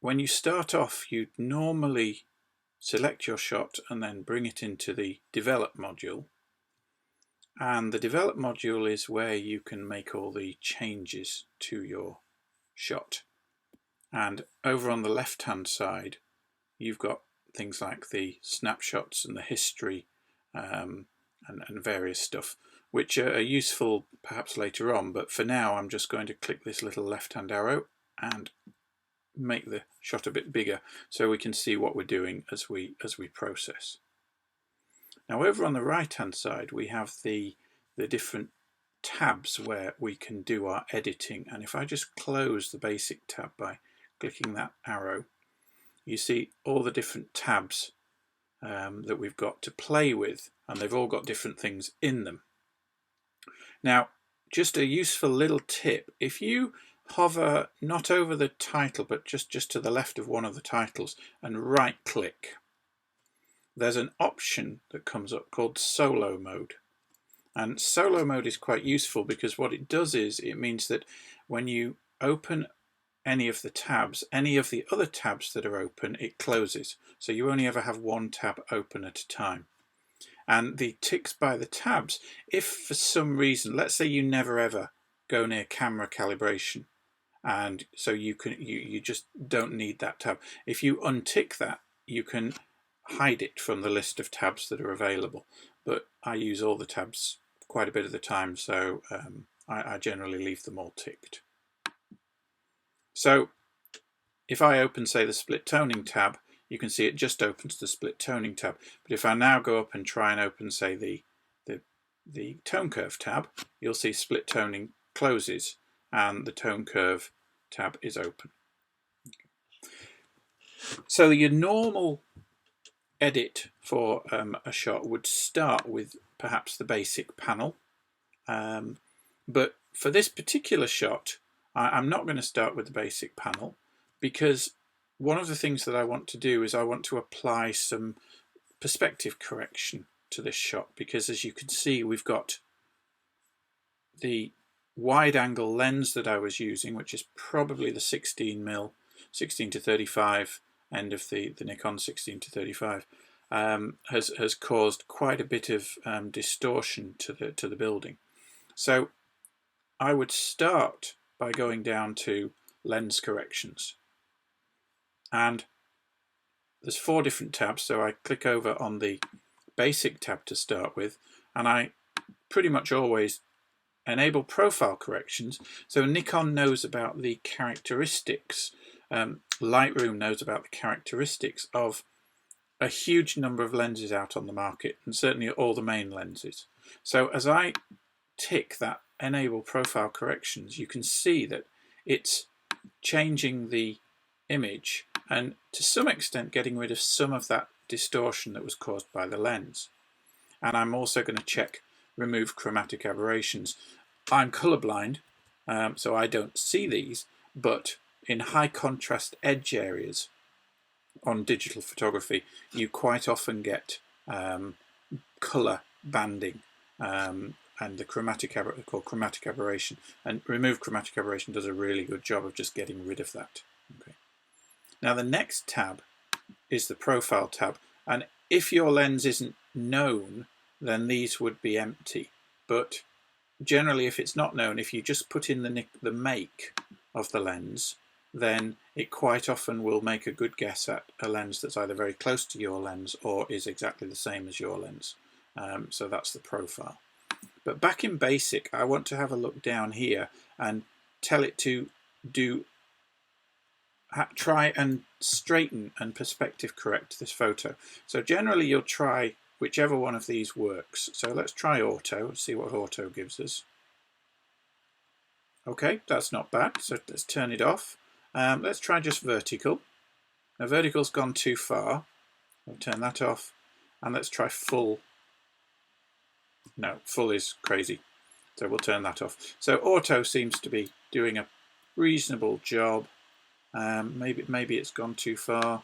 when you start off, you'd normally select your shot and then bring it into the develop module. And the develop module is where you can make all the changes to your shot. And over on the left hand side, you've got things like the snapshots and the history and various stuff, which are useful perhaps later on. But for now, I'm just going to click this little left hand arrow and make the shot a bit bigger so we can see what we're doing as we process. Now over on the right hand side we have the different tabs where we can do our editing, and if I just close the basic tab by clicking that arrow, you see all the different tabs that we've got to play with, and they've all got different things in them. Now just a useful little tip, if you hover not over the title but just to the left of one of the titles and right click, there's an option that comes up called solo mode. And solo mode is quite useful because what it does is it means that when you open any of the tabs, any of the other tabs that are open, it closes. So you only ever have one tab open at a time. And the ticks by the tabs, if for some reason, let's say you never ever go near camera calibration, and so you just don't need that tab. If you untick that, you can hide it from the list of tabs that are available. But I use all the tabs quite a bit of the time, so I generally leave them all ticked. So if I open, say, the split toning tab, you can see it just opens the split toning tab. But if I now go up and try and open, say, the tone curve tab, you'll see split toning closes and the tone curve tab is open. So your normal edit for a shot would start with perhaps the basic panel, but for this particular shot I'm not going to start with the basic panel, because one of the things that I want to do is I want to apply some perspective correction to this shot, because as you can see we've got the wide angle lens that I was using, which is probably the 16mm 16 to 35 end of the Nikon 16 to 35, has caused quite a bit of distortion to the building. So I would start by going down to lens corrections, and there's 4 different tabs, so I click over on the basic tab to start with, and I pretty much always enable profile corrections. So Nikon knows about the characteristics, Lightroom knows about the characteristics of a huge number of lenses out on the market, and certainly all the main lenses. So as I tick that enable profile corrections, you can see that it's changing the image and to some extent getting rid of some of that distortion that was caused by the lens. And I'm also going to check remove chromatic aberrations. I'm colorblind, so I don't see these, but in high contrast edge areas on digital photography you quite often get color banding, and the chromatic aberration, and remove chromatic aberration does a really good job of just getting rid of that. Okay. Now the next tab is the profile tab, and if your lens isn't known then these would be empty, but generally if it's not known, if you just put in the make of the lens, then it quite often will make a good guess at a lens that's either very close to your lens or is exactly the same as your lens. So that's the profile. But back in basic, I want to have a look down here and tell it to try and straighten and perspective correct this photo. So generally you'll try whichever one of these works. So let's try auto, see what auto gives us. Okay, that's not bad, so let's turn it off. Let's try just vertical. Now vertical's gone too far. We'll turn that off, and let's try full. No, full is crazy, so we'll turn that off. So auto seems to be doing a reasonable job. Maybe it's gone too far.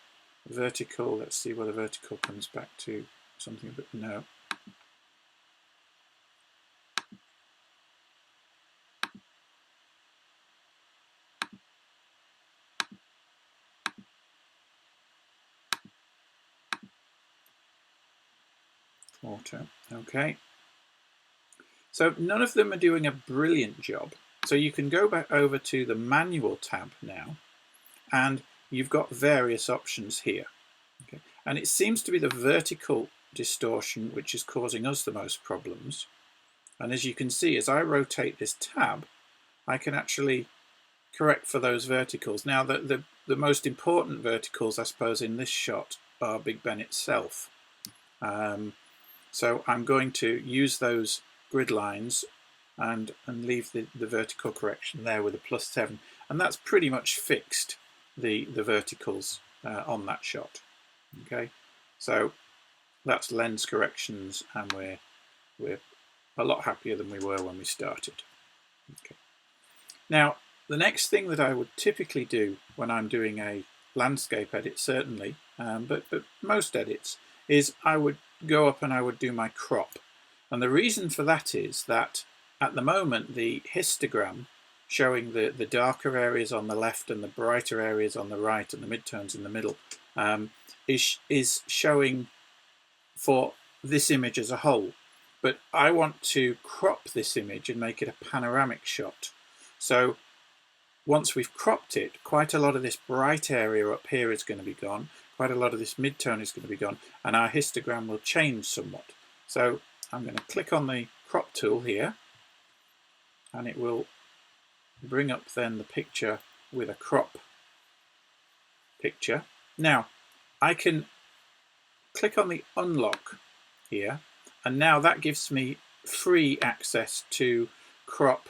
Vertical, let's see whether vertical comes back to something, but no. Auto. Okay. So none of them are doing a brilliant job. So you can go back over to the manual tab now, and you've got various options here. Okay. And it seems to be the vertical distortion which is causing us the most problems. And as you can see, as I rotate this tab, I can actually correct for those verticals. Now, the most important verticals, I suppose, in this shot are Big Ben itself. So I'm going to use those grid lines and leave the vertical correction there with a +7. And that's pretty much fixed the verticals on that shot. Okay, so that's lens corrections, and we're a lot happier than we were when we started. Okay. Now, the next thing that I would typically do when I'm doing a landscape edit, certainly, but most edits, is I would go up and I would do my crop. And the reason for that is that at the moment the histogram showing the darker areas on the left and the brighter areas on the right and the midtones in the middle is showing for this image as a whole. But I want to crop this image and make it a panoramic shot. So once we've cropped it, quite a lot of this bright area up here is going to be gone, quite a lot of this midtone is going to be gone, and our histogram will change somewhat. So I'm going to click on the crop tool here, and it will bring up then the picture with a crop picture. Now I can click on the unlock here, and now that gives me free access to crop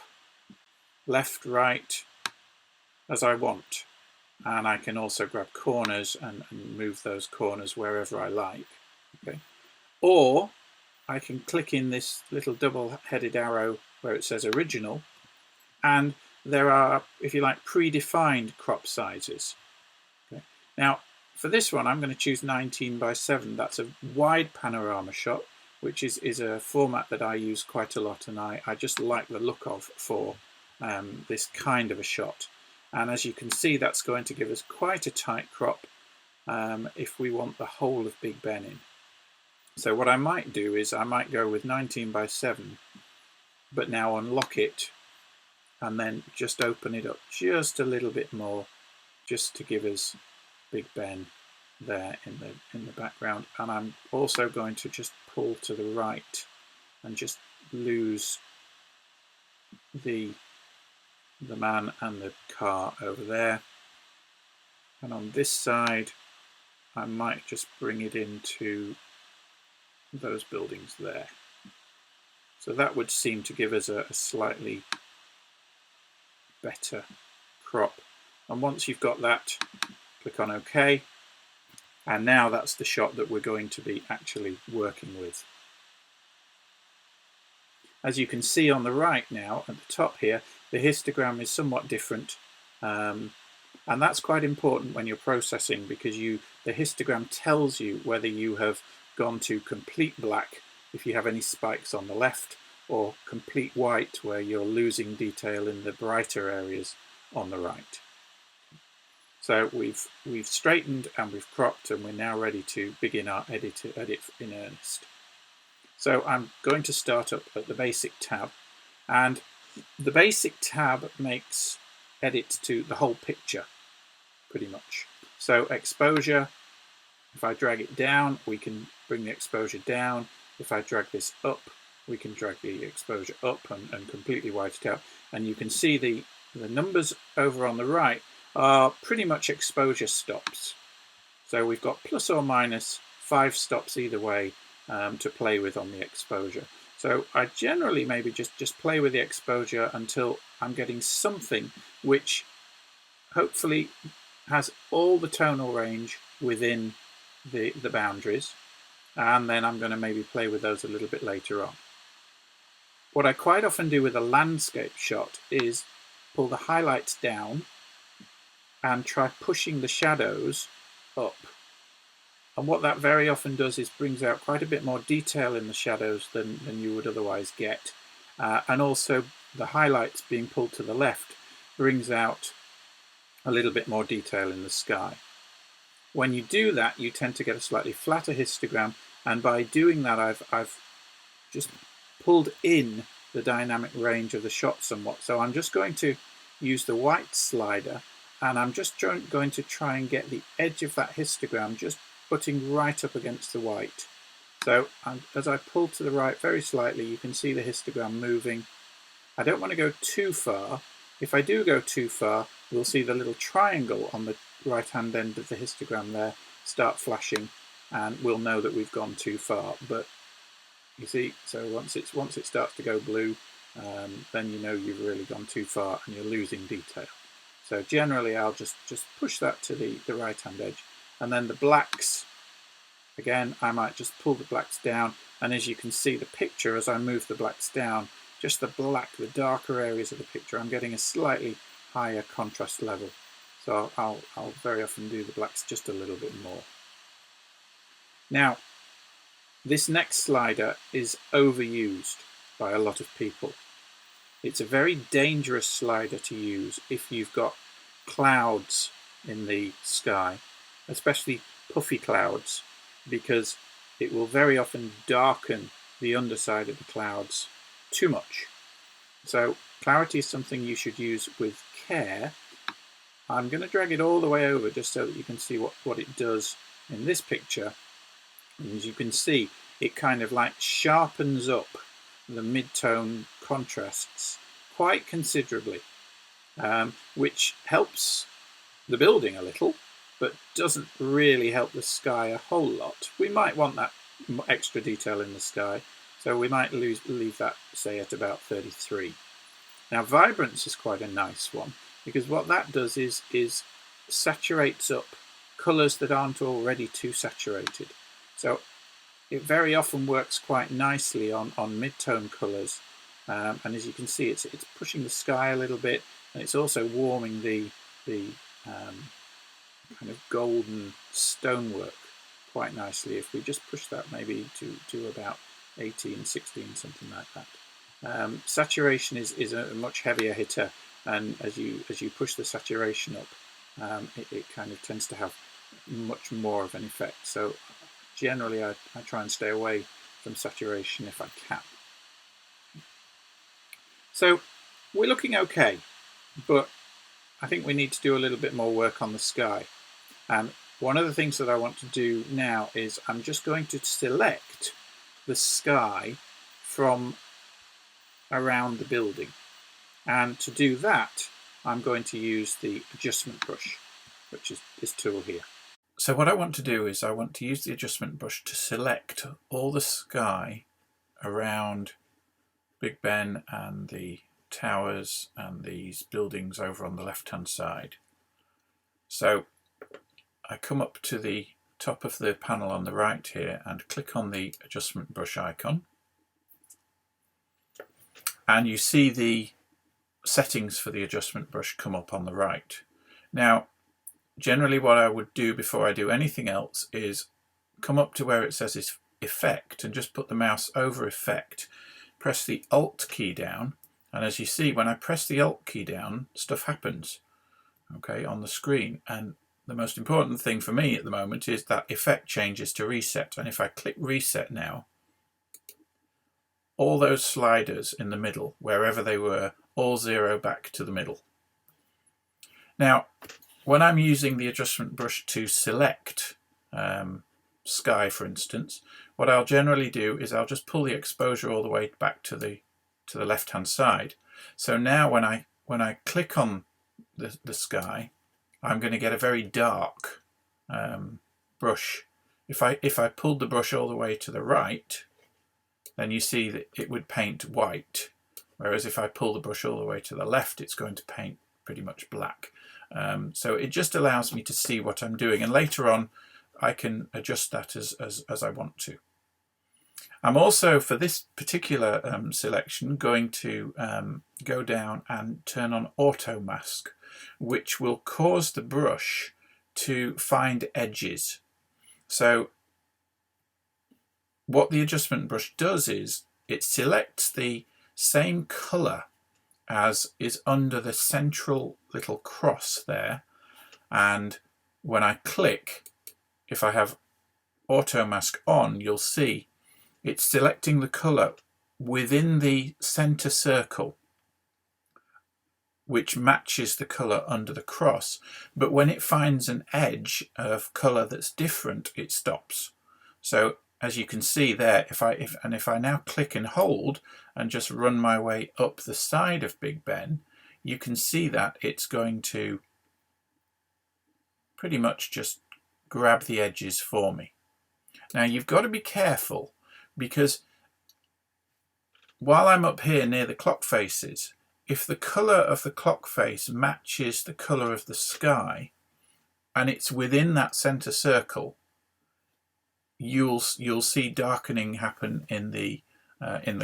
left, right, as I want. And I can also grab corners and move those corners wherever I like. Okay. Or I can click in this little double-headed arrow where it says original, and there are, if you like, predefined crop sizes. Okay. Now, for this one, I'm going to choose 19:7. That's a wide panorama shot, which is a format that I use quite a lot, and I just like the look of for this kind of a shot. And as you can see, that's going to give us quite a tight crop if we want the whole of Big Ben in. So what I might do is I might go with 19:7, but now unlock it and then just open it up just a little bit more, just to give us Big Ben there in the background. And I'm also going to just pull to the right and just lose the man and the car over there. And on this side, I might just bring it into those buildings there. So that would seem to give us a slightly better crop. And once you've got that, click on OK. And now that's the shot that we're going to be actually working with. As you can see on the right now, at the top here, the histogram is somewhat different. And that's quite important when you're processing, because the histogram tells you whether you have gone to complete black if you have any spikes on the left, or complete white where you're losing detail in the brighter areas on the right. So we've straightened and we've cropped, and we're now ready to begin our edit in earnest. So I'm going to start up at the basic tab, and the basic tab makes edits to the whole picture pretty much. So exposure, if I drag it down, we can bring the exposure down. If I drag this up, we can drag the exposure up and completely white it out. And you can see the numbers over on the right are pretty much exposure stops. So we've got plus or minus 5 stops either way to play with on the exposure. So I generally maybe just play with the exposure until I'm getting something which hopefully has all the tonal range within the boundaries, and then I'm going to maybe play with those a little bit later on. What I quite often do with a landscape shot is pull the highlights down and try pushing the shadows up. And what that very often does is brings out quite a bit more detail in the shadows than you would otherwise get. And also the highlights being pulled to the left brings out a little bit more detail in the sky. When you do that, you tend to get a slightly flatter histogram, and by doing that I've just pulled in the dynamic range of the shot somewhat. So I'm just going to use the white slider, and I'm just going to try and get the edge of that histogram just putting right up against the white. So as I pull to the right very slightly, you can see the histogram moving. I don't want to go too far. If I do go too far, we'll see the little triangle on the right hand end of the histogram there start flashing, and we'll know that we've gone too far. But you see, so once it starts to go blue, then you know you've really gone too far and you're losing detail. So generally I'll just push that to the right hand edge, and then the blacks, again I might just pull the blacks down, and as you can see the picture, as I move the blacks down, just the black, the darker areas of the picture, I'm getting a slightly higher contrast level. So I'll very often do the blacks just a little bit more. Now, this next slider is overused by a lot of people. It's a very dangerous slider to use if you've got clouds in the sky, especially puffy clouds, because it will very often darken the underside of the clouds too much. So clarity is something you should use with care. I'm going to drag it all the way over just so that you can see what it does in this picture. And as you can see, it kind of like sharpens up the mid-tone contrasts quite considerably, which helps the building a little, but doesn't really help the sky a whole lot. We might want that extra detail in the sky, so we might leave that, say, at about 33. Now, vibrance is quite a nice one, because what that does is saturates up colours that aren't already too saturated. So it very often works quite nicely on mid-tone colours, and as you can see, it's pushing the sky a little bit, and it's also warming the kind of golden stonework quite nicely. If we just push that maybe to about 18, 16, something like that. Saturation is a much heavier hitter, and as you push the saturation up, it kind of tends to have much more of an effect. So generally I try and stay away from saturation if I can. So we're looking okay, but I think we need to do a little bit more work on the sky. And one of the things that I want to do now is I'm just going to select the sky from around the building. And to do that, I'm going to use the adjustment brush, which is this tool here. So what I want to do is I want to use the adjustment brush to select all the sky around Big Ben and the towers and these buildings over on the left hand side. So I come up to the top of the panel on the right here and click on the adjustment brush icon, and you see the settings for the adjustment brush come up on the right. Now generally what I would do before I do anything else is come up to where it says effect and just put the mouse over effect, press the Alt key down, and as you see, when I press the Alt key down, stuff happens, okay, on the screen. And the most important thing for me at the moment is that effect changes to reset, and if I click reset now, all those sliders in the middle, wherever they were, all zero back to the middle. Now when I'm using the adjustment brush to select sky, for instance, what I'll generally do is I'll just pull the exposure all the way back to the left hand side. So now when I click on the sky, I'm going to get a very dark brush. If I pulled the brush all the way to the right, then you see that it would paint white, whereas if I pull the brush all the way to the left, it's going to paint pretty much black. So it just allows me to see what I'm doing, and later on I can adjust that as I want to. I'm also, for this particular selection, going to go down and turn on auto mask, which will cause the brush to find edges. So what the adjustment brush does is it selects the same colour as is under the central little cross there, and when I click, if I have auto mask on, you'll see it's selecting the colour within the centre circle, which matches the colour under the cross. But when it finds an edge of colour that's different, it stops. So as you can see there, if I now click and hold and just run my way up the side of Big Ben, you can see that it's going to pretty much just grab the edges for me. Now you've got to be careful, because while I'm up here near the clock faces, if the colour of the clock face matches the colour of the sky and it's within that centre circle, you'll see darkening happen in the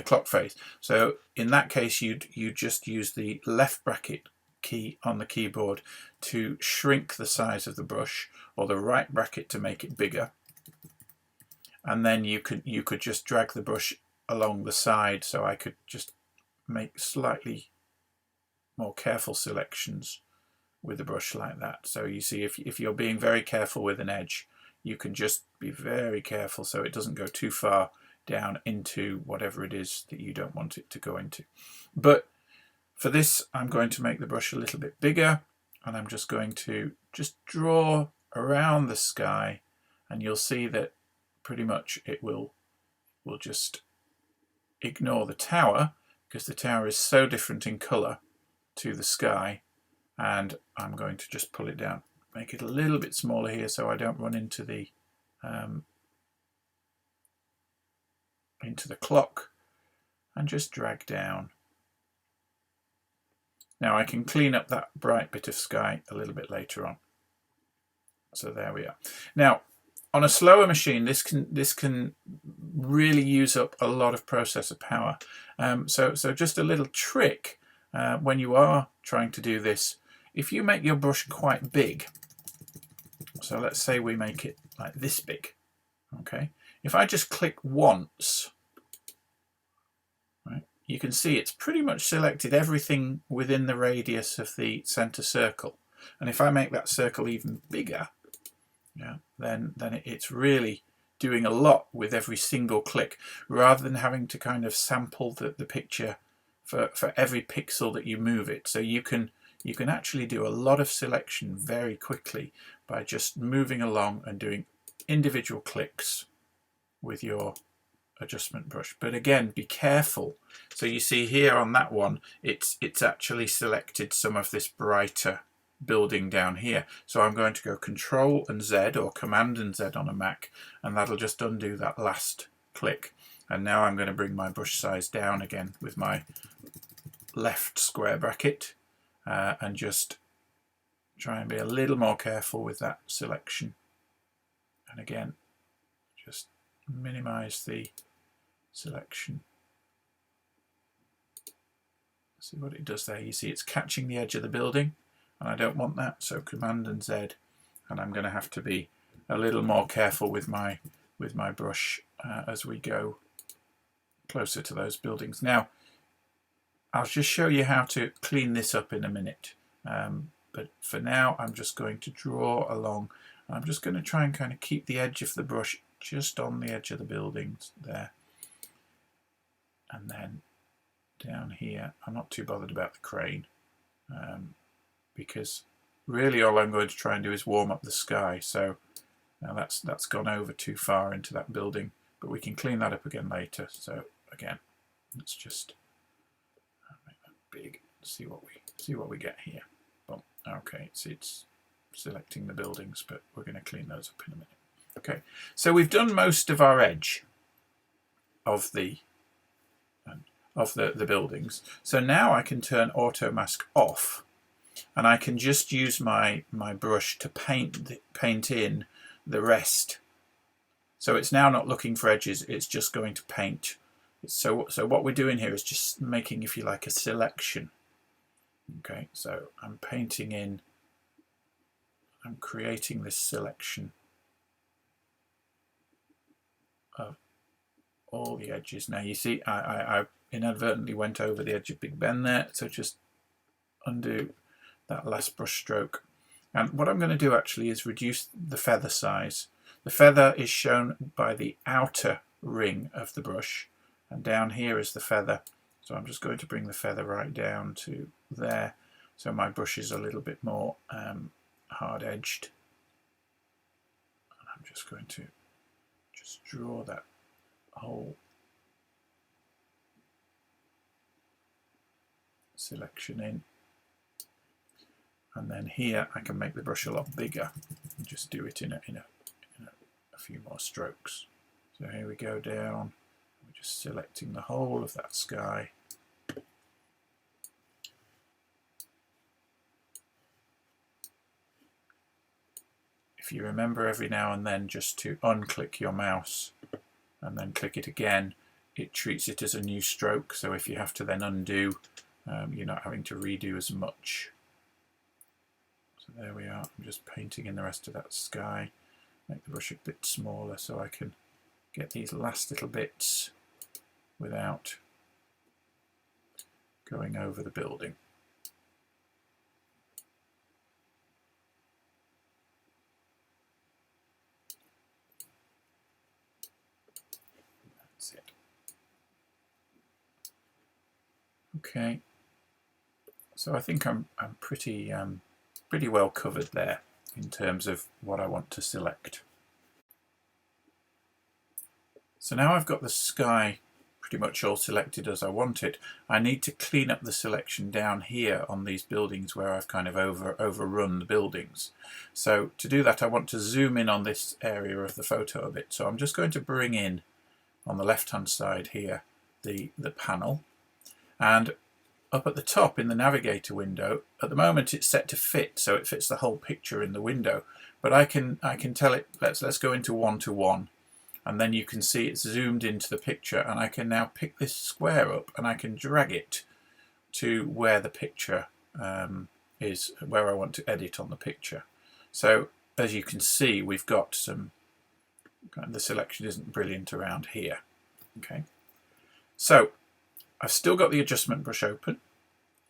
clock face. So in that case, you just use the left bracket key on the keyboard to shrink the size of the brush, or the right bracket to make it bigger, and then you could just drag the brush along the side. So I could just make slightly more careful selections with the brush like that. So you see, if you're being very careful with an edge, you can just be very careful so it doesn't go too far down into whatever it is that you don't want it to go into. But for this, I'm going to make the brush a little bit bigger, and I'm just going to draw around the sky, and you'll see that pretty much it will just ignore the tower, because the tower is so different in colour to the sky. And I'm going to just pull it down, make it a little bit smaller here so I don't run into the clock, and just drag down. Now I can clean up that bright bit of sky a little bit later on. So there we are. Now on a slower machine, this can really use up a lot of processor power. So just a little trick when you are trying to do this: if you make your brush quite big, so let's say we make it like this big, okay? If I just click once, right, you can see it's pretty much selected everything within the radius of the center circle. And if I make that circle even bigger, yeah, then it's really doing a lot with every single click, rather than having to kind of sample the picture for every pixel that you move it. So you can actually do a lot of selection very quickly by just moving along and doing individual clicks with your adjustment brush. But again, be careful. So you see here on that one, it's actually selected some of this brighter building down here. So I'm going to go Control and Z, or Command and Z on a Mac, and that'll just undo that last click. And now I'm going to bring my brush size down again with my left square bracket, and just try and be a little more careful with that selection. And again, just minimize the selection. See what it does there. You see it's catching the edge of the building, and I don't want that, so Command and Z, and I'm going to have to be a little more careful with my brush as we go closer to those buildings. Now I'll just show you how to clean this up in a minute, but for now I'm just going to draw along, and I'm just going to try and kind of keep the edge of the brush just on the edge of the buildings there. And then down here, I'm not too bothered about the crane, because really all I'm going to try and do is warm up the sky. So now that's gone over too far into that building, but we can clean that up again later. So again, let's just make that big. See what we get here. Well, okay, it's selecting the buildings, but we're going to clean those up in a minute. Okay, so we've done most of our edge of the buildings. So now I can turn auto mask off, and I can just use my brush to paint in the rest. So it's now not looking for edges, it's just going to paint. So what we're doing here is just making, if you like, a selection. Okay, so I'm painting in, I'm creating this selection of all the edges. Now you see I inadvertently went over the edge of Big Ben there, so just undo that last brush stroke. And what I'm going to do actually is reduce the feather size. The feather is shown by the outer ring of the brush, and down here is the feather. So I'm just going to bring the feather right down to there, so my brush is a little bit more hard-edged. I'm just going to just draw that whole selection in, and then here I can make the brush a lot bigger and just do it in a few more strokes. So here we go down, we're just selecting the whole of that sky. If you remember every now and then just to unclick your mouse and then click it again, it treats it as a new stroke, so if you have to then undo, you're not having to redo as much. So there we are, I'm just painting in the rest of that sky, make the brush a bit smaller so I can get these last little bits without going over the building. That's it. Okay, so I think I'm pretty well covered there in terms of what I want to select. So now I've got the sky pretty much all selected as I want it. I need to clean up the selection down here on these buildings where I've kind of overrun the buildings. So to do that I want to zoom in on this area of the photo a bit. So I'm just going to bring in on the left hand side here the panel, and up at the top in the navigator window, at the moment it's set to fit, so it fits the whole picture in the window, but I can tell it, let's go into 1:1, and then you can see it's zoomed into the picture, and I can now pick this square up and I can drag it to where the picture is, where I want to edit on the picture. So as you can see, we've got some, the selection isn't brilliant around here. Okay, so I've still got the adjustment brush open,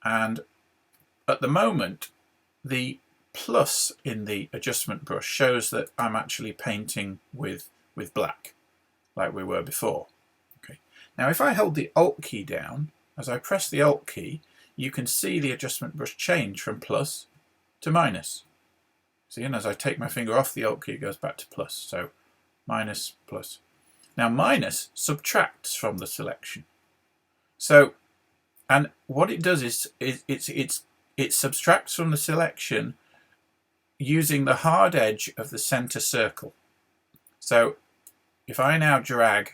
and at the moment the plus in the adjustment brush shows that I'm actually painting with black like we were before. Okay, now if I hold the Alt key down, as I press the Alt key, you can see the adjustment brush change from plus to minus. See, and as I take my finger off the Alt key, it goes back to plus. So minus, plus. Now minus subtracts from the selection. So, and what it does is it subtracts from the selection using the hard edge of the center circle. So if I now drag,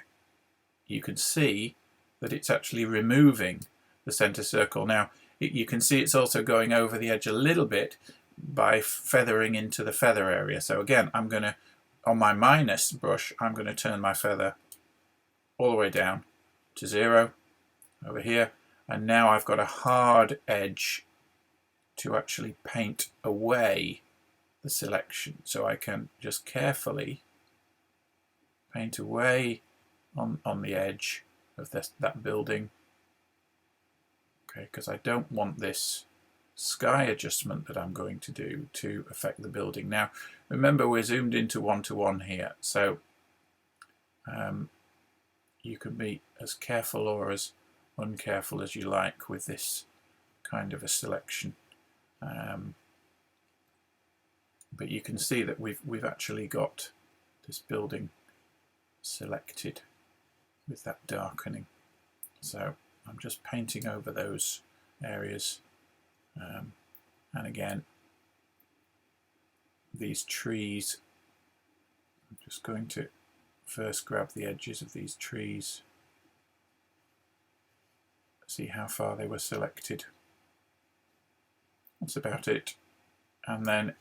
you can see that it's actually removing the center circle. Now you can see it's also going over the edge a little bit by feathering into the feather area. So again, I'm going to, on my minus brush, I'm going to turn my feather all the way down to 0 over here, and now I've got a hard edge to actually paint away the selection. So I can just carefully paint away on the edge of that building. Okay, because I don't want this sky adjustment that I'm going to do to affect the building. Now remember, we're zoomed into 1:1 here, so you can be as careful or as uncareful as you like with this kind of a selection, but you can see that we've actually got this building selected with that darkening. So I'm just painting over those areas, and again these trees, I'm just going to first grab the edges of these trees, see how far they were selected. That's about it. And then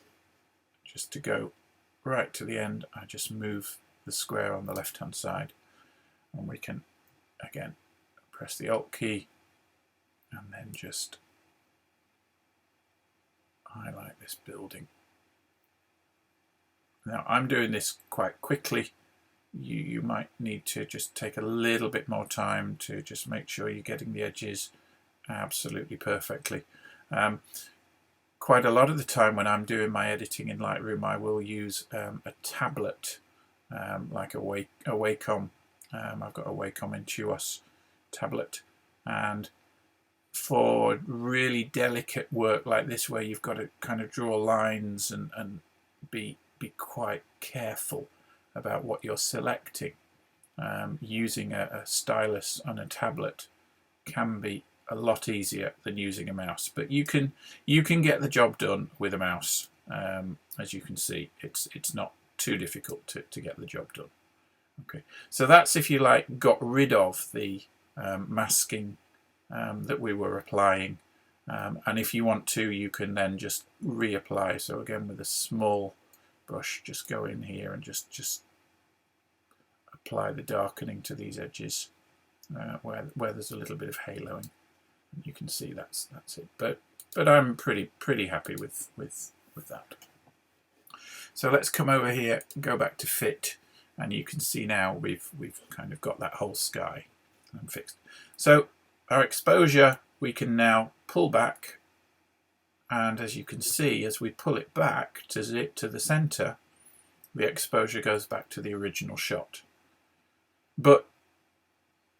just to go right to the end, I just move the square on the left hand side, and we can again press the Alt key and then just highlight this building. Now I'm doing this quite quickly. You might need to just take a little bit more time to just make sure you're getting the edges absolutely perfectly. Quite a lot of the time when I'm doing my editing in Lightroom, I will use a tablet like a Wacom. I've got a Wacom Intuos tablet, and for really delicate work like this, where you've got to kind of draw lines and be quite careful about what you're selecting, using a stylus on a tablet can be a lot easier than using a mouse. But you can get the job done with a mouse. As you can see, it's not too difficult to get the job done. Okay, so that's, if you like, got rid of the masking that we were applying, and if you want to, you can then just reapply. So again, with a small brush, just go in here and just apply the darkening to these edges where there's a little bit of haloing. You can see that's it. But I'm pretty happy with that. So let's come over here, go back to fit, and you can see now we've kind of got that whole sky fixed. So our exposure we can now pull back, and as you can see, as we pull it back to the center, the exposure goes back to the original shot. But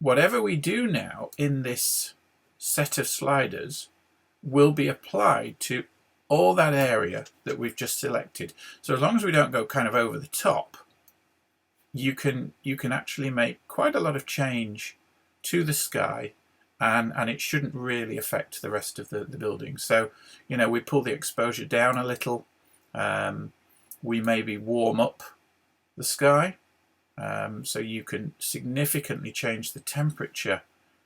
whatever we do now in this set of sliders will be applied to all that area that we've just selected. So as long as we don't go kind of over the top, you can actually make quite a lot of change to the sky, and it shouldn't really affect the rest of the building. So, you know, we pull the exposure down a little, we maybe warm up the sky, so you can significantly change the temperature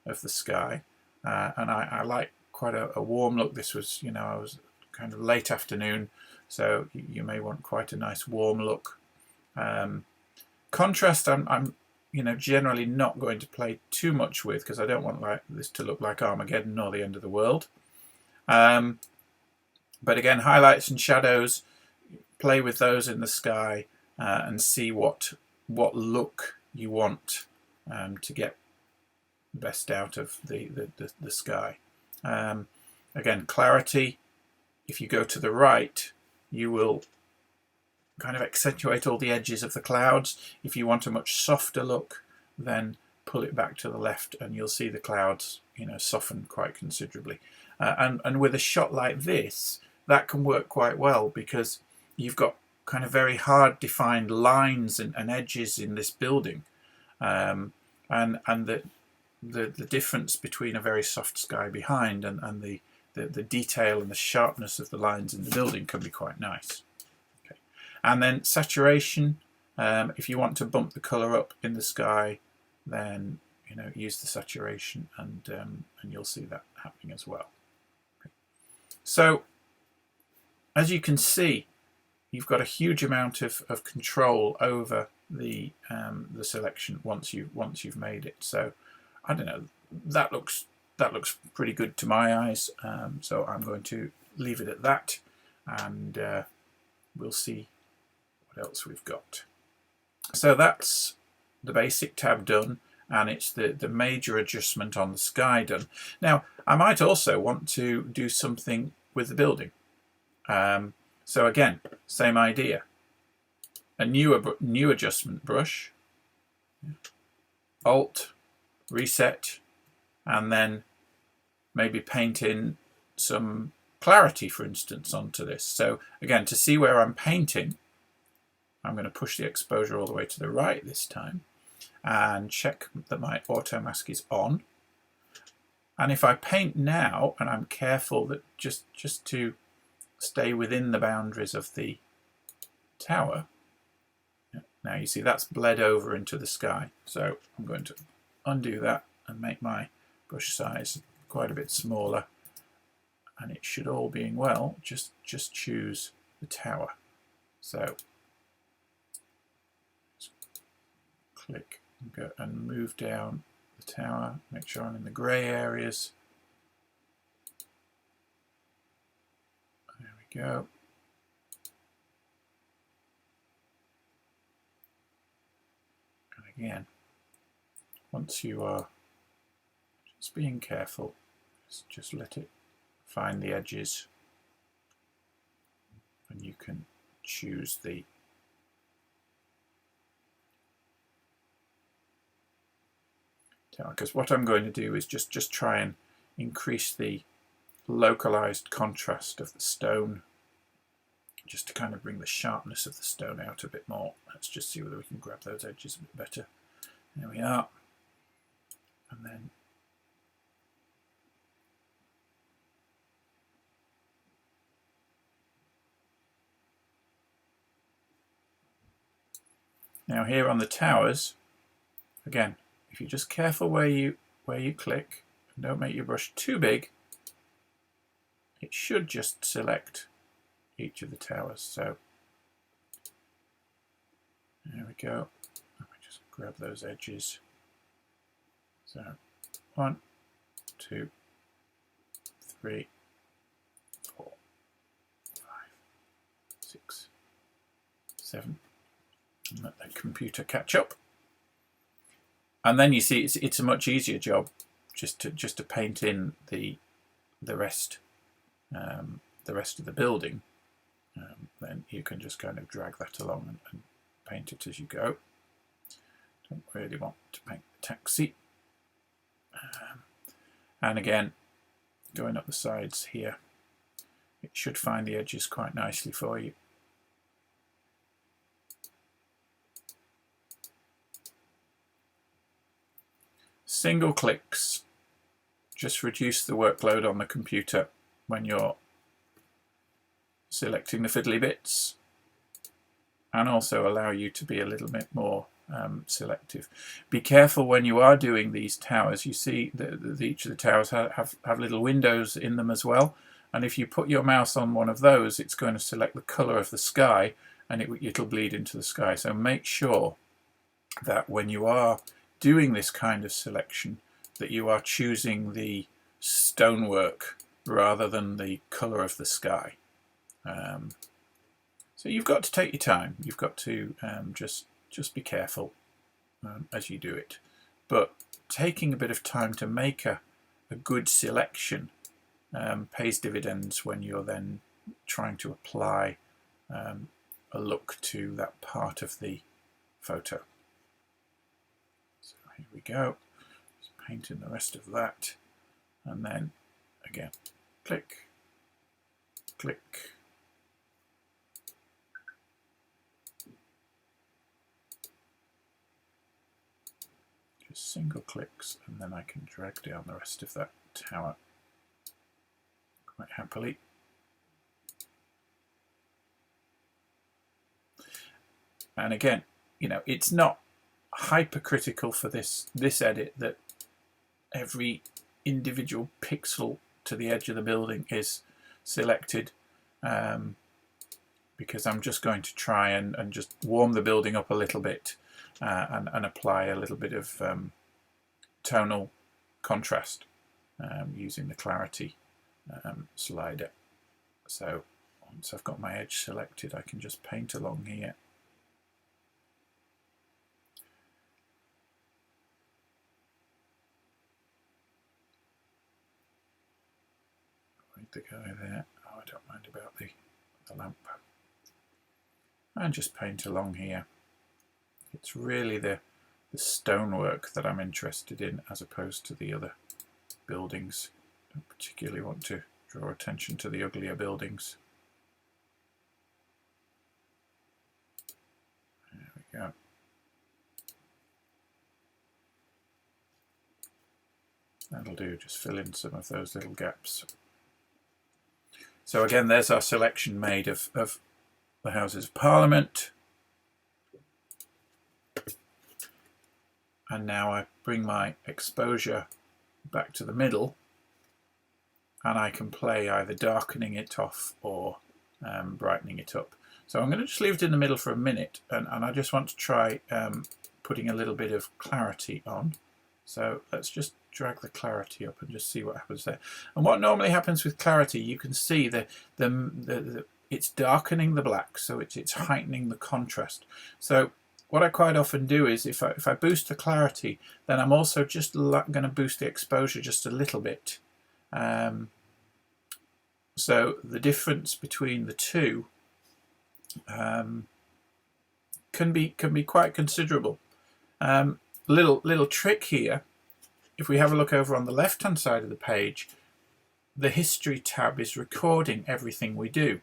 of the sky, and I like quite a warm look. This was, you know, I was kind of late afternoon, so you may want quite a nice warm look. Contrast, I'm you know, generally not going to play too much with, because I don't want this to look like Armageddon or the end of the world. But again, highlights and shadows, play with those in the sky, and see what look you want to get the best out of the sky. Again, clarity, if you go to the right, you will kind of accentuate all the edges of the clouds. If you want a much softer look, then pull it back to the left and you'll see the clouds, you know, soften quite considerably. And with a shot like this, that can work quite well, because you've got kind of very hard defined lines and edges in this building, and the difference between a very soft sky behind and the detail and the sharpness of the lines in the building can be quite nice. Okay. And then saturation, if you want to bump the colour up in the sky, then, you know, use the saturation, and you'll see that happening as well. Okay. So as you can see, you've got a huge amount of control over the selection once you've made it. So I don't know, that looks pretty good to my eyes. So I'm going to leave it at that, and we'll see what else we've got. So that's the basic tab done, and it's the major adjustment on the sky done. Now I might also want to do something with the building. So again, same idea. A new adjustment brush, Alt, reset, and then maybe paint in some clarity, for instance, onto this. So again, to see where I'm painting, I'm going to push the exposure all the way to the right this time and check that my auto mask is on. And if I paint now, and I'm careful that just to stay within the boundaries of the tower, now you see that's bled over into the sky. So I'm going to undo that and make my brush size quite a bit smaller, and it should, all being well, just choose the tower. So click and go and move down the tower, make sure I'm in the grey areas. There we go. And again, once you are just being careful, just let it find the edges, and you can choose the So, because what I'm going to do is just try and increase the localized contrast of the stone, just to kind of bring the sharpness of the stone out a bit more. Let's just see whether we can grab those edges a bit better. There we are. And then now here on the towers, again, if you're just careful where you click and don't make your brush too big, it should just select each of the towers. So there we go. Let me just grab those edges. So 1, 2, 3, 4, 5, 6, 7. And let the computer catch up. And then you see it's a much easier job just to paint in the rest of the building. Then you can just kind of drag that along and paint it as you go. Don't really want to paint the taxi. And again, going up the sides here, it should find the edges quite nicely for you. Single clicks just reduce the workload on the computer when you're selecting the fiddly bits, and also allow you to be a little bit more selective. Be careful when you are doing these towers. You see that each of the towers have little windows in them as well, and if you put your mouse on one of those, it's going to select the color of the sky, and it'll bleed into the sky. So make sure that when you are doing this kind of selection, that you are choosing the stonework rather than the color of the sky. So you've got to take your time. You've got to just be careful as you do it. But taking a bit of time to make a good selection pays dividends when you're then trying to apply a look to that part of the photo. So here we go. Just paint in the rest of that, and then again, click, click. Just single clicks, and then I can drag down the rest of that tower quite happily. And again, you know, it's not hypercritical for this edit that every individual pixel to the edge of the building is selected, because I'm just going to try and just warm the building up a little bit and apply a little bit of tonal contrast using the clarity slider. So once I've got my edge selected, I can just paint along here. The guy there. Oh, I don't mind about the lamp. And just paint along here. It's really the stonework that I'm interested in, as opposed to the other buildings. I don't particularly want to draw attention to the uglier buildings. There we go. That'll do, just fill in some of those little gaps. So again, there's our selection made of the Houses of Parliament. And now I bring my exposure back to the middle, and I can play either darkening it off or brightening it up. So I'm going to just leave it in the middle for a minute, and I just want to try putting a little bit of clarity on. So let's just drag the clarity up and just see what happens there. And what normally happens with clarity, you can see that it's darkening the black, so it's heightening the contrast. So what I quite often do is if I boost the clarity, then I'm also just going to boost the exposure just a little bit. So the difference between the two can be quite considerable. Little trick here if we have a look over on the left hand side of the page, the history tab is recording everything we do.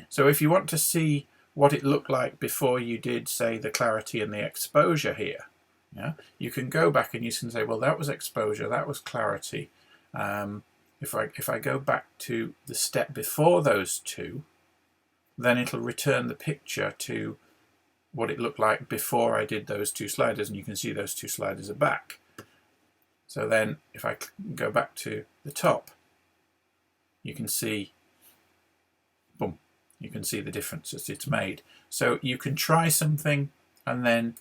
So if you want to see what it looked like before you did, say, the clarity and the exposure here, yeah, you can go back and you can say, well, that was exposure, that was clarity. If I go back to the step before those two, then it'll return the picture to what it looked like before I did those two sliders, and you can see those two sliders are back. So then if I go back to the top, you can see, boom, you can see the difference that it's made. So you can try something and then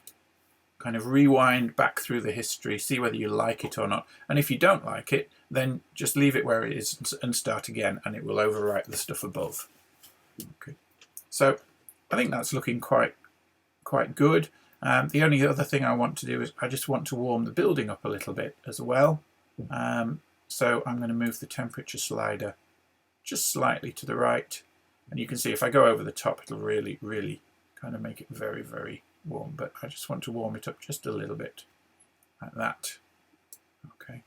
kind of rewind back through the history, see whether you like it or not. And if you don't like it, then just leave it where it is and start again, and it will overwrite the stuff above. Okay. So I think that's looking quite good. The only other thing I want to do is I just want to warm the building up a little bit as well. So I'm going to move the temperature slider just slightly to the right, and you can see if I go over the top, it'll really kind of make it very, very warm, but I just want to warm it up just a little bit like that. Okay,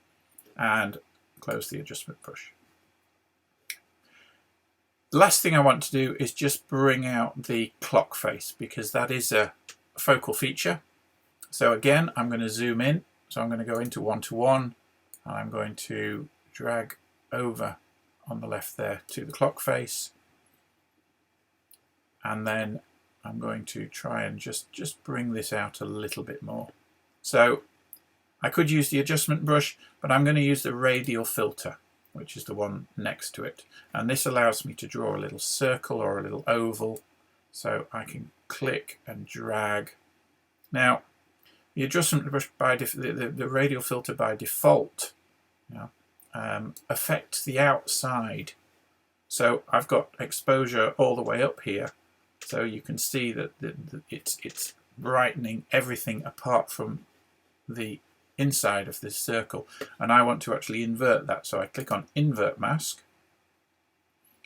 and close the adjustment brush. The last thing I want to do is just bring out the clock face, because that is a focal feature. So again, I'm going to zoom in. So I'm going to go into 1:1, and I'm going to drag over on the left there to the clock face, and then I'm going to try and just bring this out a little bit more. So I could use the adjustment brush, but I'm going to use the radial filter, which is the one next to it, and this allows me to draw a little circle or a little oval, so I can click and drag. Now the adjustment brush by the radial filter by default, you know, affects the outside. So I've got exposure all the way up here, so you can see that it's brightening everything apart from the inside of this circle, and I want to actually invert that. So I click on invert mask,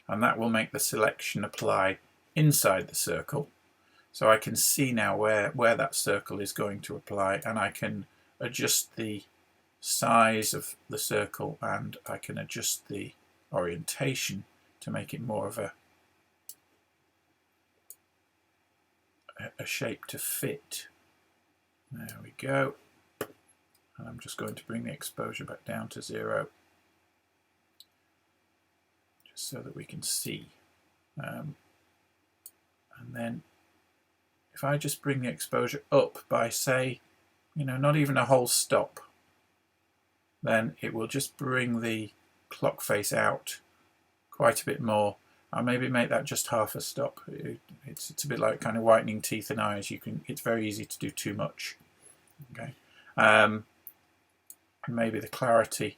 and that will make the selection apply inside the circle. So I can see now where that circle is going to apply, and I can adjust the size of the circle, and I can adjust the orientation to make it more of a shape to fit. There we go. And I'm just going to bring the exposure back down to 0, just so that we can see. And then if I just bring the exposure up by, say, you know, not even a whole stop, then it will just bring the clock face out quite a bit more. I'll maybe make that just half a stop. It's a bit like kind of whitening teeth and eyes. It's very easy to do too much. Okay. And maybe the clarity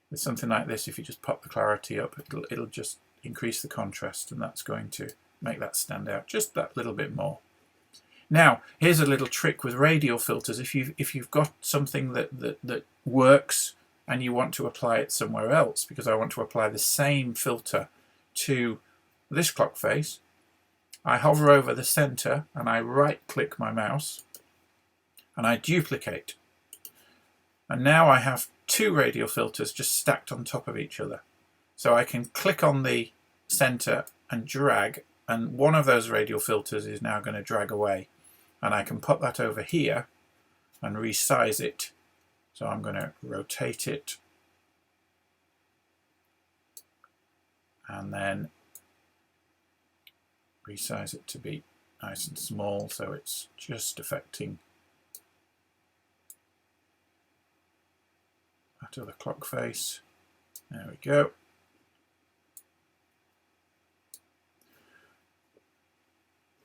with something like this, if you just pop the clarity up, it'll just increase the contrast, and that's going to make that stand out just that little bit more. Now here's a little trick with radial filters. If you've got something that works and you want to apply it somewhere else, because I want to apply the same filter to this clock face, I hover over the center and I right click my mouse and I duplicate, and now I have two radial filters just stacked on top of each other. So I can click on the center and drag, and one of those radial filters is now going to drag away, and I can pop that over here and resize it. So I'm going to rotate it and then resize it to be nice and small, so it's just affecting that other clock face. There we go.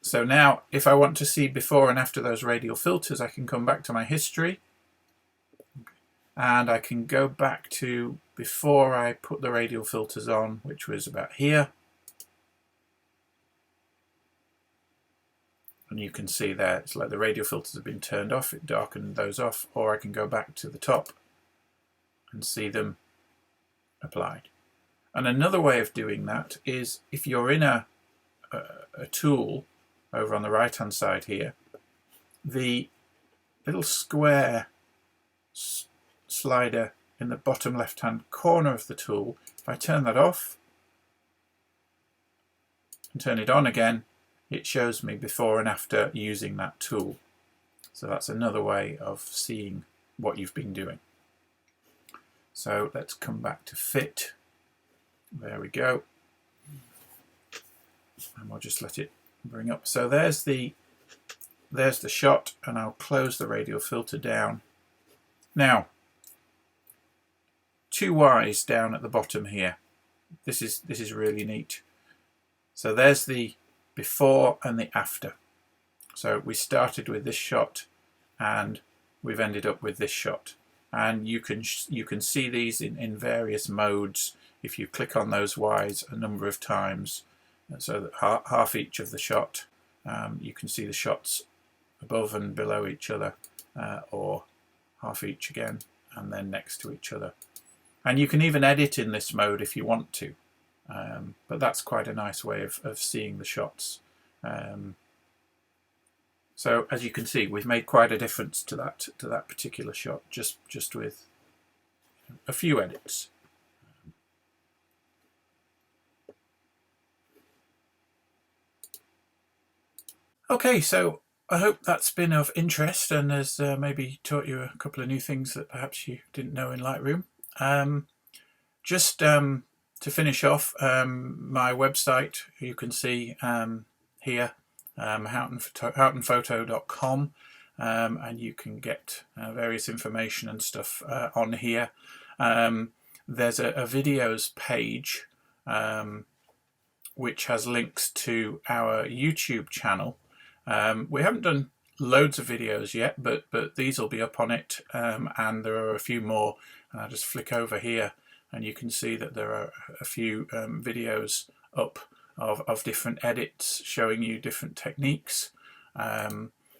So now if I want to see before and after those radial filters, I can come back to my history and I can go back to before I put the radial filters on, which was about here. And you can see there, it's like the radial filters have been turned off, it darkened those off, or I can go back to the top and see them applied. And another way of doing that is if you're in a tool over on the right hand side here, the little square slider in the bottom left hand corner of the tool, if I turn that off and turn it on again, it shows me before and after using that tool. So that's another way of seeing what you've been doing. So let's come back to fit. There we go. And we'll just let it bring up. So there's the shot, and I'll close the radial filter down. Now, 2 Ys down at the bottom here. This is really neat. So there's the before and the after. So we started with this shot and we've ended up with this shot. And you can see these in various modes if you click on those Ys a number of times. So that half each of the shot, you can see the shots above and below each other, or half each again and then next to each other. And you can even edit in this mode if you want to, but that's quite a nice way of seeing the shots. So as you can see, we've made quite a difference to that particular shot just with a few edits. Okay, so I hope that's been of interest and has maybe taught you a couple of new things that perhaps you didn't know in Lightroom. Just to finish off, my website you can see here, houghtonphoto.com, and you can get various information and stuff on here. There's a videos page which has links to our YouTube channel. We haven't done loads of videos yet, but these will be up on it, and there are a few more, and I'll just flick over here and you can see that there are a few videos up of different edits showing you different techniques.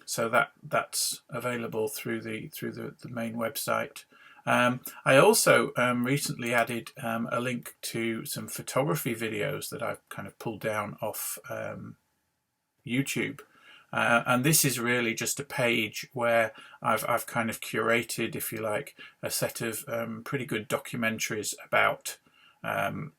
So that's available through the main website. I also recently added a link to some photography videos that I've kind of pulled down off YouTube. And this is really just a page where I've kind of curated, if you like, a set of pretty good documentaries about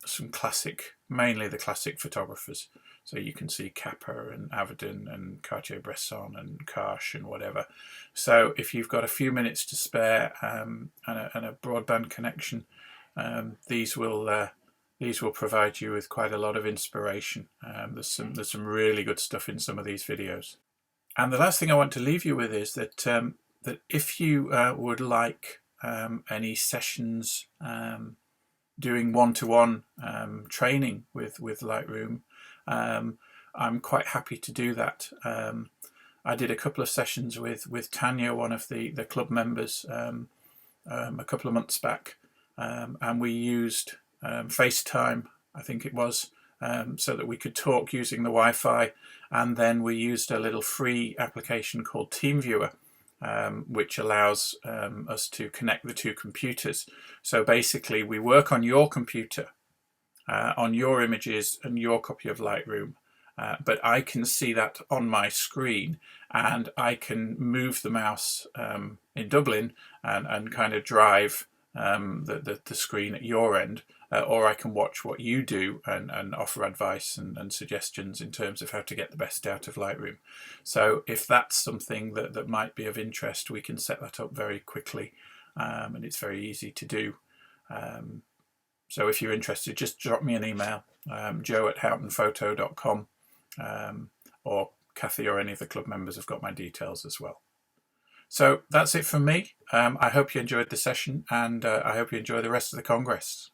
some classic, mainly the classic photographers. So you can see Kappa and Avedon and Cartier-Bresson and Karsh and whatever. So if you've got a few minutes to spare and a broadband connection, these will provide you with quite a lot of inspiration. There's some really good stuff in some of these videos. And the last thing I want to leave you with is that that if you would like any sessions doing one-to-one training with Lightroom, I'm quite happy to do that. I did a couple of sessions with Tanya, one of the club members, a couple of months back, and we used FaceTime, I think it was, so that we could talk using the Wi-Fi, and then we used a little free application called TeamViewer, which allows us to connect the two computers. So basically we work on your computer, on your images and your copy of Lightroom, but I can see that on my screen, and I can move the mouse in Dublin and kind of drive the screen at your end, or I can watch what you do and offer advice and suggestions in terms of how to get the best out of Lightroom. So if that's something that might be of interest, we can set that up very quickly, and it's very easy to do. So if you're interested, just drop me an email, joe@houghtonphoto.com, or Kathy or any of the club members have got my details as well. So that's it from me. I hope you enjoyed the session, and I hope you enjoy the rest of the Congress.